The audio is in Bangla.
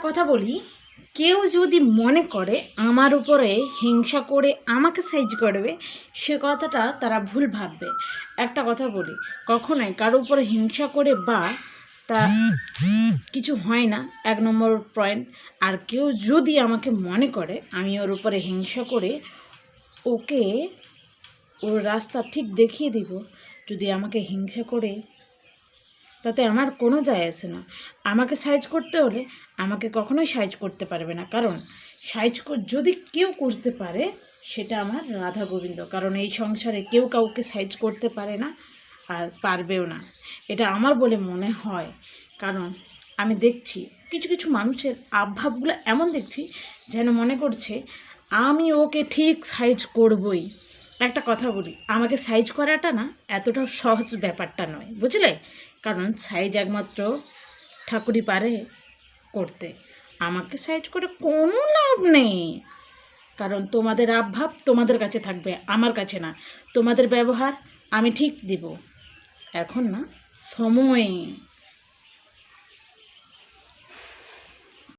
কথা বলি, কেউ যদি মনে করে আমার উপরে হিংসা করে আমাকে সাইজ করবে, সে কথাটা তারা ভুল ভাববে। একটা কথা বলি, কখনোই কারো উপরে হিংসা করে বা তা কিছু হয় না, 1 নম্বর পয়েন্ট। আর কেউ যদি আমাকে মনে করে আমি ওর উপরে হিংসা করে ওকে ওর রাস্তা ঠিক দেখিয়ে দিব, যদি আমাকে হিংসা করে, তাতে আমার কোনো যায় আসে না। আমাকে সাইজ করতে হলে আমাকে কখনোই সাইজ করতে পারবে না, কারণ সাইজ যদি কেউ করতে পারে সেটা আমার রাধা গোবিন্দ। কারণ এই সংসারে কেউ কাউকে সাইজ করতে পারে না আর পারবেও না, এটা আমার বলে মনে হয়। কারণ আমি দেখছি কিছু কিছু মানুষের আবভাবগুলো এমন দেখছি যেন মনে করছে আমি ওকে ঠিক সাইজ করবই। একটা কথা বলি, আমাকে সাইজ করাটা না এতটা সহজ ব্যাপারটা নয়, বুঝলে? কারণ সাইজ একমাত্র ঠাকুরই পারে করতে, আমাকে সাইজ করে কোনো লাভ নেই। কারণ তোমাদের আবভাব তোমাদের কাছে থাকবে, আমার কাছে না। তোমাদের ব্যবহার আমি ঠিক দিব, এখন না, সময়।